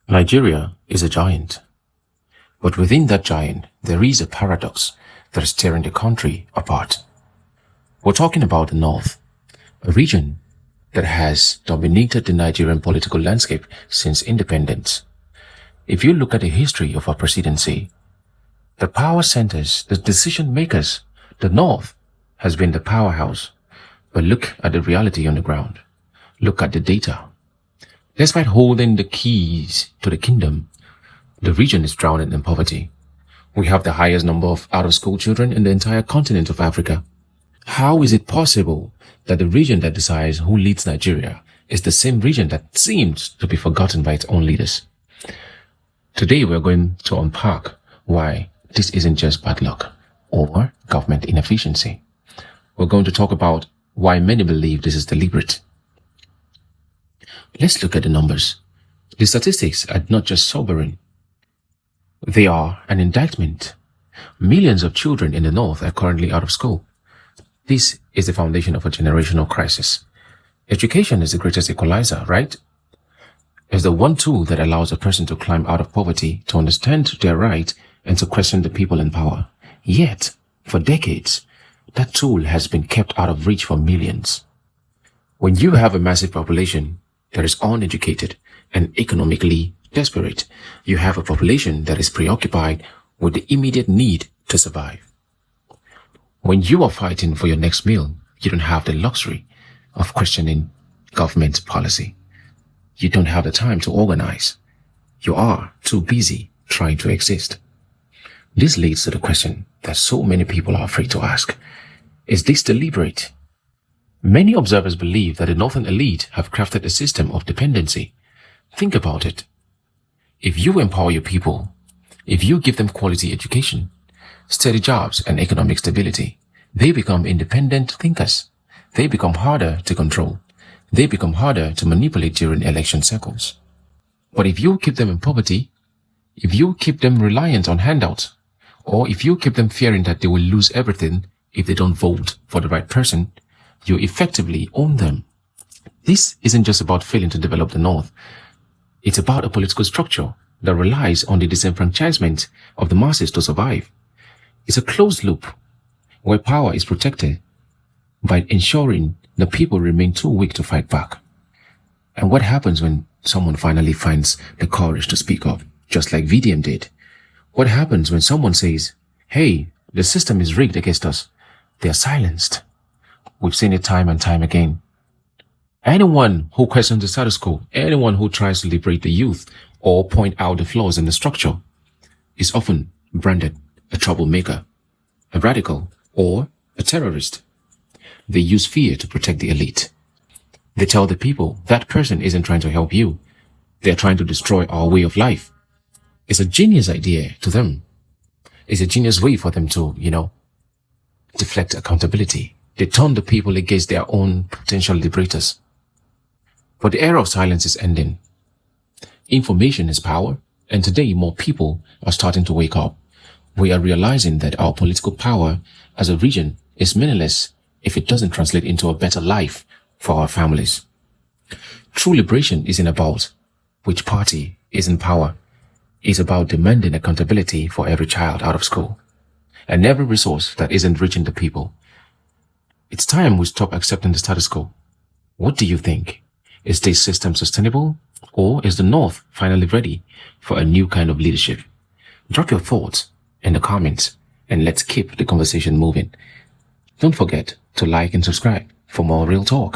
Nigeria is a giant, but within that giant, there is a paradox that is tearing the country apart. We're talking about the North, a region that has dominated the Nigerian political landscape since independence. If you look at the history of our presidency, the power centers, the decision makers, the North has been the powerhouse. But look at the reality on the ground. Look at the data. Despite holding the keys to the kingdom, the region is drowning in poverty. We have the highest number of out-of-school children in the entire continent of Africa. How is it possible that the region that decides who leads Nigeria is the same region that seems to be forgotten by its own leaders? Today we're going to unpack why this isn't just bad luck or government inefficiency. We're going to talk about why many believe this is deliberate. Let's look at the numbers. The statistics are not just sobering. They are an indictment. Millions of children in the North are currently out of school. This is the foundation of a generational crisis. Education is the greatest equalizer, right? It's the one tool that allows a person to climb out of poverty, to understand their right, and to question the people in power. Yet, for decades, that tool has been kept out of reach for millions. When you have a massive population that is uneducated and economically desperate, you have a population that is preoccupied with the immediate need to survive. When you are fighting for your next meal, you don't have the luxury of questioning government policy. You don't have the time to organize. You are too busy trying to exist. This leads to the question that so many people are afraid to ask. Is this deliberate? Many observers believe that the northern elite have crafted a system of dependency. Think about it. If you empower your people, if you give them quality education, steady jobs and economic stability, they become independent thinkers. They become harder to control. They become harder to manipulate during election cycles. But if you keep them in poverty, if you keep them reliant on handouts, or if you keep them fearing that they will lose everything if they don't vote for the right person, you effectively own them. This isn't just about failing to develop the North. It's about a political structure that relies on the disenfranchisement of the masses to survive. It's a closed loop where power is protected by ensuring the people remain too weak to fight back. And what happens when someone finally finds the courage to speak up, just like VDM did? What happens when someone says, hey, the system is rigged against us? They are silenced. We've seen it time and time again. Anyone who questions the status quo, anyone who tries to liberate the youth or point out the flaws in the structure is often branded a troublemaker, a radical, or a terrorist. They use fear to protect the elite. They tell the people that person isn't trying to help you. They're trying to destroy our way of life. It's a genius idea to them. It's a genius way for them to, deflect accountability. They turn the people against their own potential liberators. But the era of silence is ending. Information is power, and today more people are starting to wake up. We are realizing that our political power as a region is meaningless if it doesn't translate into a better life for our families. True liberation isn't about which party is in power. It's about demanding accountability for every child out of school and every resource that isn't reaching the people. It's time we stop accepting the status quo. What do you think? Is this system sustainable, or is the North finally ready for a new kind of leadership? Drop your thoughts in the comments and let's keep the conversation moving. Don't forget to like and subscribe for more real talk.